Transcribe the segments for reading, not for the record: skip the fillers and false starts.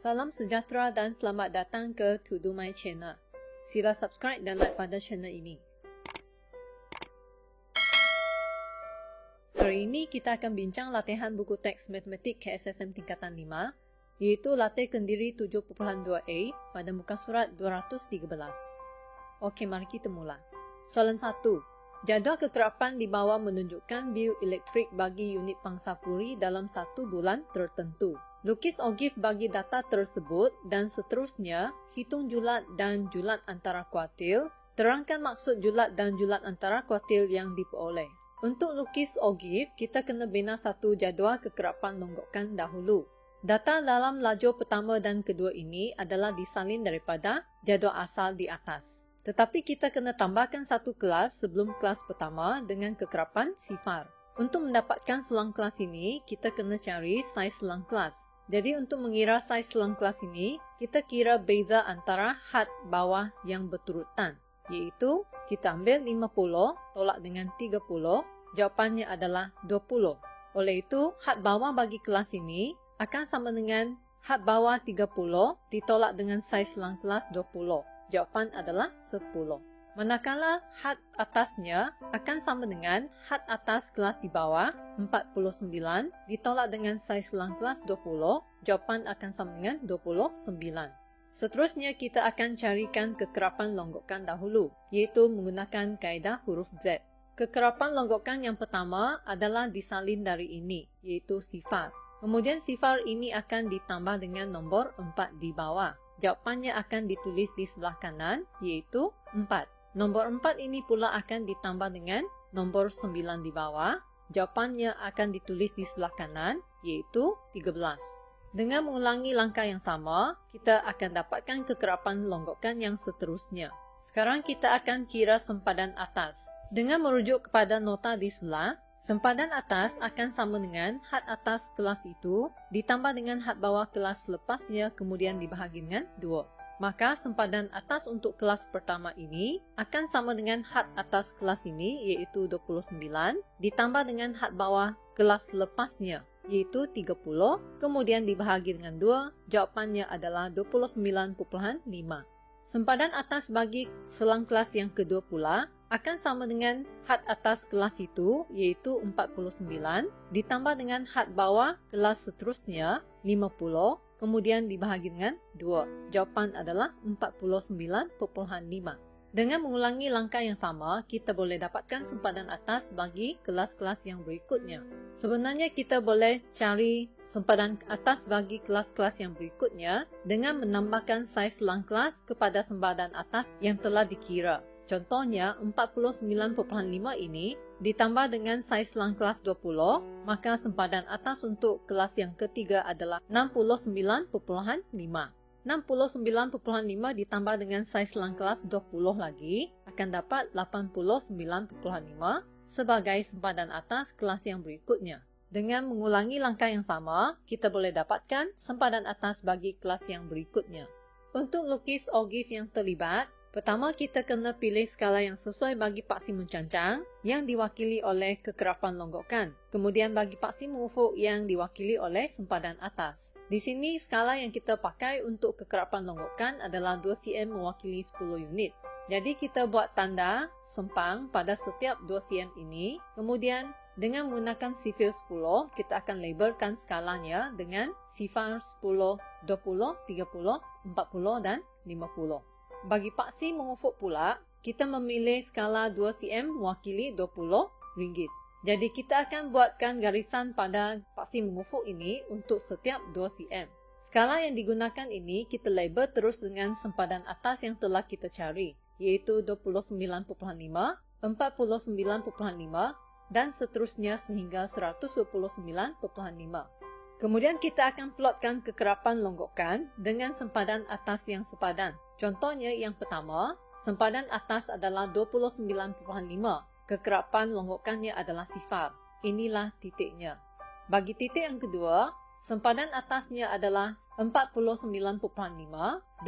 Salam sejahtera dan selamat datang ke To Do My Channel. Sila subscribe dan like pada channel ini. Hari ini kita akan bincang latihan buku teks matematik KSSM tingkatan 5, iaitu latih kendiri 7.2a pada muka surat 213. Okey, mari kita mula. Soalan 1. Jadual kekerapan di bawah menunjukkan bil elektrik bagi unit pangsa puri dalam satu bulan tertentu. Lukis ogif bagi data tersebut dan seterusnya, hitung julat dan julat antara kuartil, terangkan maksud julat dan julat antara kuartil yang diperoleh. Untuk lukis ogif, kita kena bina satu jadual kekerapan longgokan dahulu. Data dalam lajur pertama dan kedua ini adalah disalin daripada jadual asal di atas. Tetapi kita kena tambahkan satu kelas sebelum kelas pertama dengan kekerapan sifar. Untuk mendapatkan selang kelas ini, kita kena cari saiz selang kelas. Jadi untuk mengira saiz selang kelas ini, kita kira beza antara had bawah yang berturutan. Iaitu, kita ambil 50 tolak dengan 30, jawapannya adalah 20. Oleh itu, had bawah bagi kelas ini akan sama dengan had bawah 30 ditolak dengan saiz selang kelas 20. Jawapan adalah 10. Manakala had atasnya akan sama dengan had atas kelas di bawah 49 ditolak dengan saiz selang kelas 20, jawapan akan sama dengan 29. Seterusnya kita akan carikan kekerapan longgokan dahulu, iaitu menggunakan kaedah huruf Z. Kekerapan longgokan yang pertama adalah disalin dari ini, iaitu sifar. Kemudian sifar ini akan ditambah dengan nombor 4 di bawah. Jawapannya akan ditulis di sebelah kanan, iaitu 4. Nombor 4 ini pula akan ditambah dengan nombor 9 di bawah. Jawapannya akan ditulis di sebelah kanan, iaitu 13. Dengan mengulangi langkah yang sama, kita akan dapatkan kekerapan longgokan yang seterusnya. Sekarang kita akan kira sempadan atas. Dengan merujuk kepada nota di sebelah, sempadan atas akan sama dengan had atas kelas itu ditambah dengan had bawah kelas selepasnya kemudian dibahagi dengan 2. Maka sempadan atas untuk kelas pertama ini akan sama dengan had atas kelas ini iaitu 29 ditambah dengan had bawah kelas selepasnya iaitu 30 kemudian dibahagi dengan 2, jawapannya adalah 29.5. Sempadan atas bagi selang kelas yang kedua pula akan sama dengan had atas kelas itu iaitu 49 ditambah dengan had bawah kelas seterusnya 50 kemudian dibahagi dengan 2. Jawapan adalah 49.5. Dengan mengulangi langkah yang sama, kita boleh dapatkan sempadan atas bagi kelas-kelas yang berikutnya. Sebenarnya kita boleh cari sempadan atas bagi kelas-kelas yang berikutnya dengan menambahkan saiz selang kelas kepada sempadan atas yang telah dikira. Contohnya, 49.5 ini ditambah dengan saiz selang kelas 20, maka sempadan atas untuk kelas yang ketiga adalah 69.5. 69.5 ditambah dengan saiz selang kelas 20 lagi akan dapat 89.5 sebagai sempadan atas kelas yang berikutnya. Dengan mengulangi langkah yang sama, kita boleh dapatkan sempadan atas bagi kelas yang berikutnya. Untuk lukis ogif yang terlibat, pertama kita kena pilih skala yang sesuai bagi paksi mencancang yang diwakili oleh kekerapan longgokan. Kemudian bagi paksi mengufuk yang diwakili oleh sempadan atas. Di sini skala yang kita pakai untuk kekerapan longgokan adalah 2 cm mewakili 10 unit. Jadi kita buat tanda sempang pada setiap 2 cm ini. Kemudian dengan menggunakan sifir 10, kita akan labelkan skalanya dengan sifar 10, 20, 30, 40 dan 50. Bagi paksi mengufuk pula, kita memilih skala 2 cm mewakili RM20. Jadi kita akan buatkan garisan pada paksi mengufuk ini untuk setiap 2 cm. Skala yang digunakan ini kita label terus dengan sempadan atas yang telah kita cari, iaitu 29.5, 49.5 dan seterusnya sehingga 129.5. Kemudian kita akan plotkan kekerapan longgokan dengan sempadan atas yang sepadan. Contohnya yang pertama, sempadan atas adalah 29.5. Kekerapan longgokannya adalah sifar. Inilah titiknya. Bagi titik yang kedua, sempadan atasnya adalah 49.5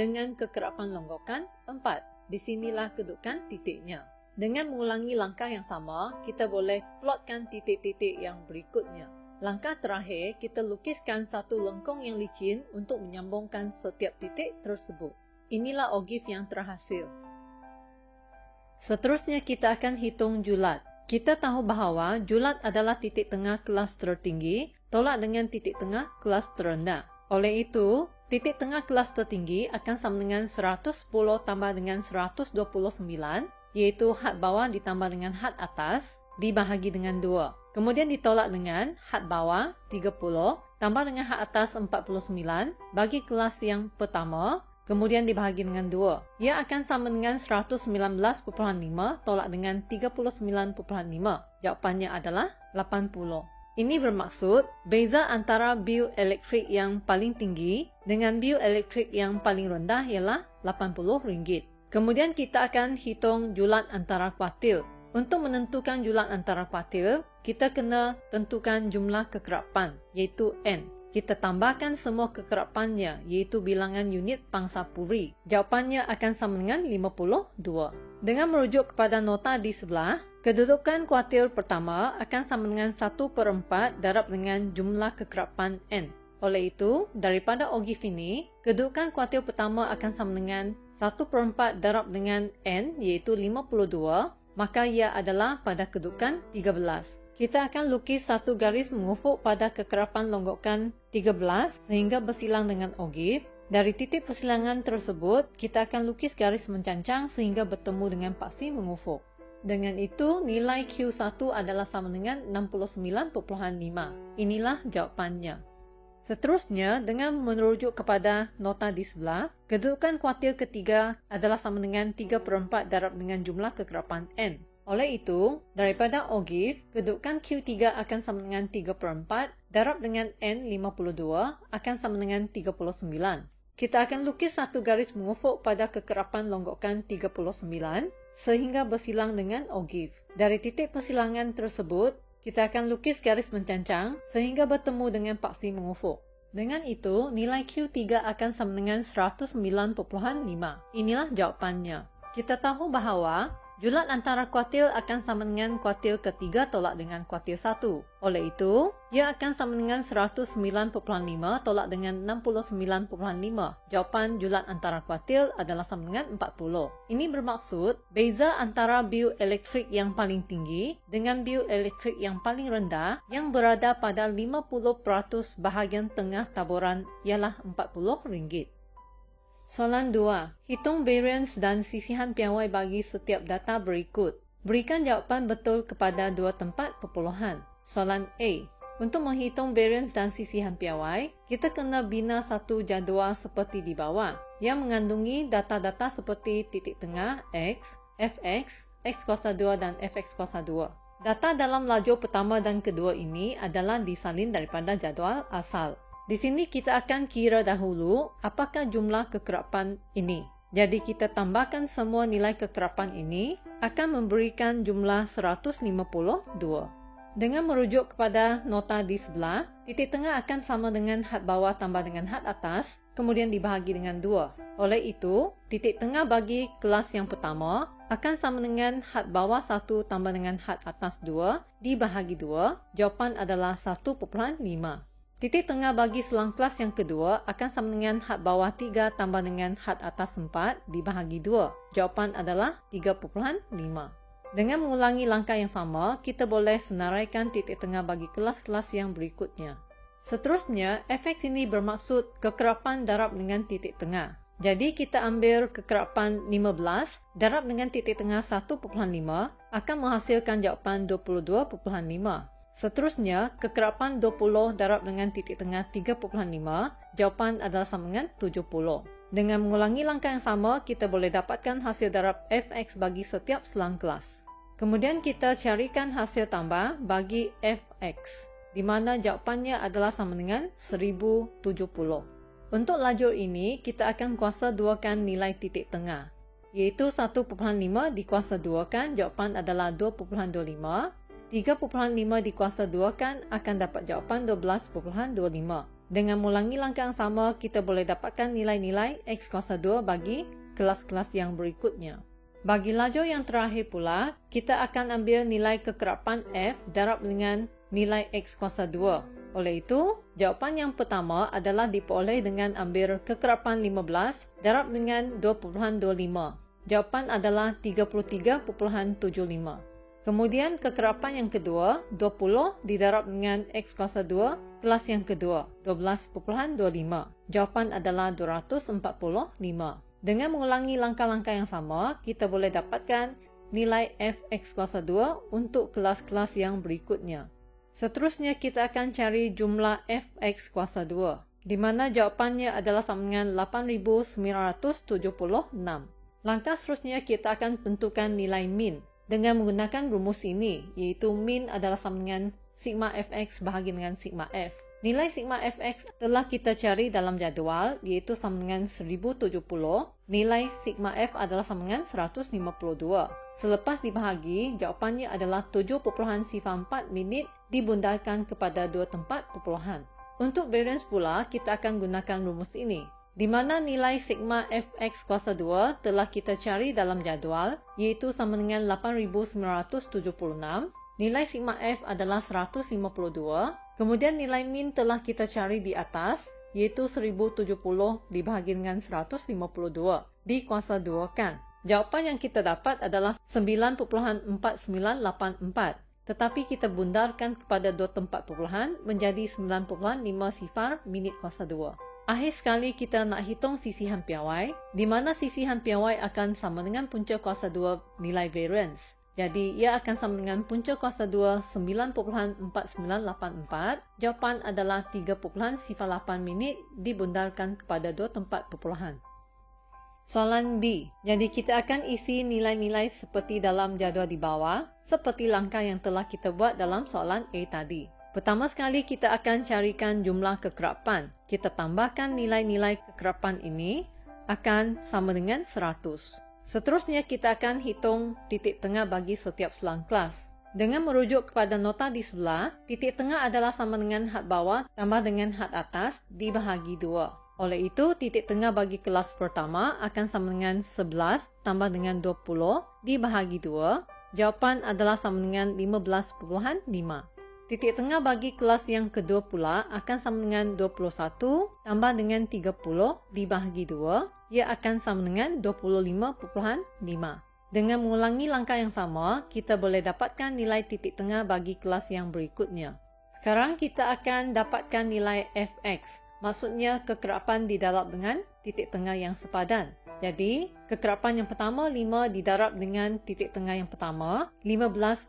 dengan kekerapan longgokan 4. Disinilah kedudukan titiknya. Dengan mengulangi langkah yang sama, kita boleh plotkan titik-titik yang berikutnya. Langkah terakhir, kita lukiskan satu lengkung yang licin untuk menyambungkan setiap titik tersebut. Inilah ogive yang terhasil. Seterusnya kita akan hitung julat. Kita tahu bahawa julat adalah titik tengah kelas tertinggi tolak dengan titik tengah kelas terendah. Oleh itu, titik tengah kelas tertinggi akan sama dengan 110 tambah dengan 129, iaitu had bawah ditambah dengan had atas, dibahagi dengan 2. Kemudian ditolak dengan had bawah 30 tambah dengan had atas 49 bagi kelas yang pertama, kemudian dibahagi dengan 2. Ia akan sama dengan 119.5 tolak dengan 39.5. Jawapannya adalah 80. Ini bermaksud beza antara bil elektrik yang paling tinggi dengan bil elektrik yang paling rendah ialah RM80. Kemudian kita akan hitung julat antara kuartil. Untuk menentukan julat antara kuartil, kita kena tentukan jumlah kekerapan, iaitu N. Kita tambahkan semua kekerapannya, iaitu bilangan unit pangsa puri. Jawapannya akan sama dengan 52. Dengan merujuk kepada nota di sebelah, kedudukan kuartil pertama akan sama dengan 1/4 darab dengan jumlah kekerapan N. Oleh itu, daripada ogive ini, kedudukan kuartil pertama akan sama dengan 1/4 darab dengan N, iaitu 52, maka ia adalah pada kedudukan 13. Kita akan lukis satu garis mengufuk pada kekerapan longgokan 13 sehingga bersilang dengan ogive. Dari titik persilangan tersebut, kita akan lukis garis mencancang sehingga bertemu dengan paksi mengufuk. Dengan itu, nilai Q1 adalah sama dengan 69.5. Inilah jawapannya. Seterusnya, dengan merujuk kepada nota di sebelah, kedudukan kuartil ketiga adalah sama dengan 3/4 darab dengan jumlah kekerapan N. Oleh itu, daripada ogive, kedudukan Q3 akan sama dengan 3/4 darab dengan N 52 akan sama dengan 39. Kita akan lukis satu garis mengufuk pada kekerapan longgokan 39 sehingga bersilang dengan ogive. Dari titik persilangan tersebut, kita akan lukis garis mencancang sehingga bertemu dengan paksi mengufuk. Dengan itu, nilai Q3 akan sama dengan 109.5. Inilah jawapannya. Kita tahu bahawa julat antara kuartil akan sama dengan kuartil ketiga tolak dengan kuartil 1. Oleh itu, ia akan sama dengan 109.5 tolak dengan 69.5. Jawapan julat antara kuartil adalah sama dengan 40. Ini bermaksud beza antara bil elektrik yang paling tinggi dengan bil elektrik yang paling rendah yang berada pada 50% bahagian tengah taburan ialah RM40. Soalan 2. Hitung variance dan sisihan piawai bagi setiap data berikut. Berikan jawapan betul kepada dua tempat perpuluhan. Soalan A. Untuk menghitung variance dan sisihan piawai, kita kena bina satu jadual seperti di bawah yang mengandungi data-data seperti titik tengah X, Fx, X kuasa 2 dan Fx kuasa 2. Data dalam lajur pertama dan kedua ini adalah disalin daripada jadual asal. Di sini kita akan kira dahulu apakah jumlah kekerapan ini. Jadi kita tambahkan semua nilai kekerapan ini akan memberikan jumlah 152. Dengan merujuk kepada nota di sebelah, titik tengah akan sama dengan had bawah tambah dengan had atas, kemudian dibahagi dengan 2. Oleh itu, titik tengah bagi kelas yang pertama akan sama dengan had bawah 1 tambah dengan had atas 2 dibahagi 2. Jawapan adalah 1.5. Titik tengah bagi selang kelas yang kedua akan sama dengan had bawah 3 tambah dengan had atas 4 dibahagi 2. Jawapan adalah 3.5. Dengan mengulangi langkah yang sama, kita boleh senaraikan titik tengah bagi kelas-kelas yang berikutnya. Seterusnya, Fx ini bermaksud kekerapan darab dengan titik tengah. Jadi kita ambil kekerapan 15 darab dengan titik tengah 1.5 akan menghasilkan jawapan 22.5. Seterusnya, kekerapan 20 darab dengan titik tengah 3.5, jawapan adalah sama dengan 70. Dengan mengulangi langkah yang sama, kita boleh dapatkan hasil darab Fx bagi setiap selang kelas. Kemudian kita carikan hasil tambah bagi Fx, di mana jawapannya adalah sama dengan 1070. Untuk lajur ini, kita akan kuasa duakan nilai titik tengah, iaitu 1.5 dikuasa duakan, jawapan adalah 2.25. 3.5 dikuasa 2 kan akan dapat jawapan 12.25. Dengan mengulangi langkah yang sama, kita boleh dapatkan nilai-nilai X kuasa 2 bagi kelas-kelas yang berikutnya. Bagi lajur yang terakhir pula, kita akan ambil nilai kekerapan F darab dengan nilai X kuasa 2. Oleh itu, jawapan yang pertama adalah diperoleh dengan ambil kekerapan 15 darab dengan 2.25. Jawapan adalah 33.75. Kemudian kekerapan yang kedua, 20 didarab dengan X kuasa 2, kelas yang kedua, 12.25. Jawapan adalah 245. Dengan mengulangi langkah-langkah yang sama, kita boleh dapatkan nilai Fx kuasa 2 untuk kelas-kelas yang berikutnya. Seterusnya kita akan cari jumlah Fx kuasa 2, di mana jawapannya adalah sama dengan 8.976. Langkah seterusnya kita akan tentukan nilai min dengan menggunakan rumus ini, iaitu min adalah sama dengan sigma Fx bahagi dengan sigma F. Nilai sigma Fx telah kita cari dalam jadual, iaitu sama dengan 1070. Nilai sigma F adalah sama dengan 152. Selepas dibahagi, jawapannya adalah 7.04 minit dibundarkan kepada 2 tempat perpuluhan. Untuk variance pula, kita akan gunakan rumus ini, di mana nilai sigma Fx kuasa 2 telah kita cari dalam jadual, iaitu sama dengan 8.976. Nilai sigma F adalah 152. Kemudian nilai min telah kita cari di atas, yaitu 1070 dibahagi dengan 152 dikuasa 2 kan. Jawapan yang kita dapat adalah 9.4984. Tetapi kita bundarkan kepada 2 tempat perpuluhan menjadi 9.5 sifar minit kuasa 2. Akhir sekali kita nak hitung sisihan piawai, di mana sisihan piawai akan sama dengan punca kuasa 2 nilai variance. Jadi, ia akan sama dengan punca kuasa 2 9.4984. Jawapan adalah 3.08 minit dibundarkan kepada 2 tempat perpuluhan. Soalan B. Jadi, kita akan isi nilai-nilai seperti dalam jadual di bawah, seperti langkah yang telah kita buat dalam soalan A tadi. Pertama sekali, kita akan carikan jumlah kekerapan. Kita tambahkan nilai-nilai kekerapan ini akan sama dengan 100. Seterusnya kita akan hitung titik tengah bagi setiap selang kelas. Dengan merujuk kepada nota di sebelah, titik tengah adalah sama dengan had bawah tambah dengan had atas dibahagi 2. Oleh itu, titik tengah bagi kelas pertama akan sama dengan 11 tambah dengan 20 dibahagi 2. Jawapan adalah sama dengan 15.5. Titik tengah bagi kelas yang kedua pula akan sama dengan 21 tambah dengan 30 dibahagi 2. Ia akan sama dengan 25.5. Dengan mengulangi langkah yang sama, kita boleh dapatkan nilai titik tengah bagi kelas yang berikutnya. Sekarang kita akan dapatkan nilai Fx. Maksudnya kekerapan didarab dengan titik tengah yang sepadan. Jadi, kekerapan yang pertama 5 didarab dengan titik tengah yang pertama, 15.5,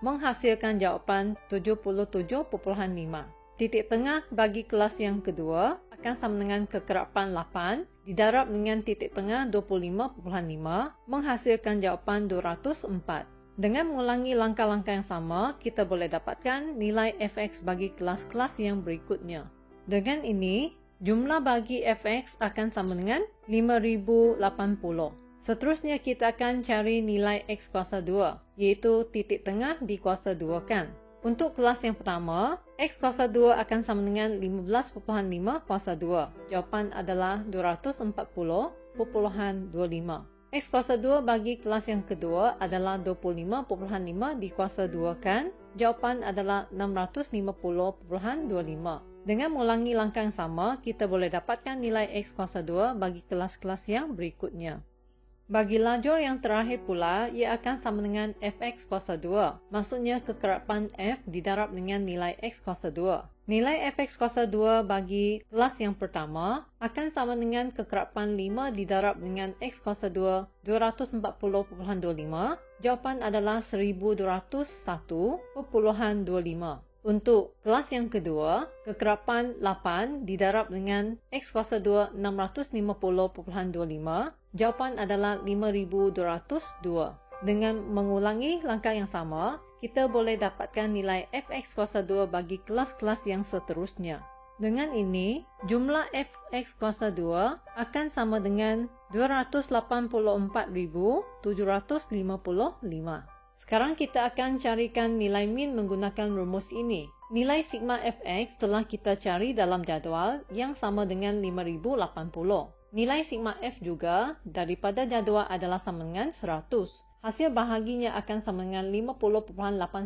menghasilkan jawapan 77.5. Titik tengah bagi kelas yang kedua akan sama dengan kekerapan 8 didarab dengan titik tengah 25.5, menghasilkan jawapan 204. Dengan mengulangi langkah-langkah yang sama, kita boleh dapatkan nilai Fx bagi kelas-kelas yang berikutnya. Dengan ini, jumlah bagi Fx akan sama dengan 5080. Seterusnya kita akan cari nilai X kuasa 2, yaitu titik tengah di kuasa 2 kan. Untuk kelas yang pertama, X kuasa 2 akan sama dengan 15.5 kuasa 2. Jawapan adalah 240.25. X kuasa 2 bagi kelas yang kedua adalah 25.5 di kuasa 2 kan. Jawapan adalah 650.25. Dengan mengulangi langkah yang sama, kita boleh dapatkan nilai X kuasa 2 bagi kelas-kelas yang berikutnya. Bagi lajur yang terakhir pula, ia akan sama dengan Fx kuasa 2. Maksudnya kekerapan F didarab dengan nilai X kuasa 2. Nilai Fx kuasa 2 bagi kelas yang pertama akan sama dengan kekerapan 5 didarab dengan X kuasa 2, 240.25. Jawapan adalah 1201.25. Untuk kelas yang kedua, kekerapan 8 didarab dengan X kuasa 2 650.25. Jawapan adalah 5202. Dengan mengulangi langkah yang sama, kita boleh dapatkan nilai Fx kuasa 2 bagi kelas-kelas yang seterusnya. Dengan ini, jumlah Fx kuasa 2 akan sama dengan 284.755. Sekarang kita akan carikan nilai min menggunakan rumus ini. Nilai sigma Fx telah kita cari dalam jadual yang sama dengan 5080. Nilai sigma F juga daripada jadual adalah sama dengan 100. Hasil bahaginya akan sama dengan 50.8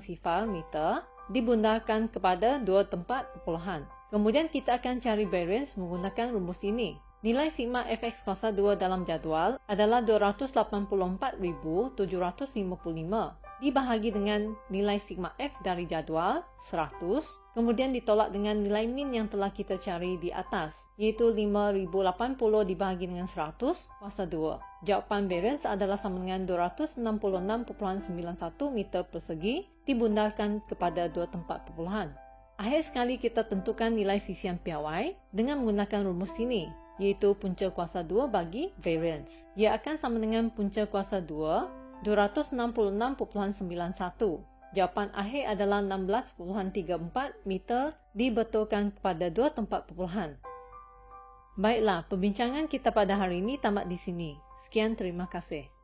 sifar meter dibundarkan kepada dua tempat perpuluhan. Kemudian kita akan cari variance menggunakan rumus ini. Nilai sigma Fx kuasa 2 dalam jadual adalah 284.755 dibahagi dengan nilai sigma F dari jadual 100, kemudian ditolak dengan nilai min yang telah kita cari di atas, yaitu 5080 dibahagi dengan 100 kuasa 2. Jawapan variance adalah sama dengan 266.91 meter persegi dibundarkan kepada dua tempat perpuluhan. Akhir sekali kita tentukan nilai sisian piawai dengan menggunakan rumus ini, yaitu punca kuasa 2 bagi variance. Ia akan sama dengan punca kuasa 2 266.91. Jawapan akhir adalah 16.34 meter dibetulkan kepada dua tempat perpuluhan. Baiklah, perbincangan kita pada hari ini tamat di sini. Sekian, terima kasih.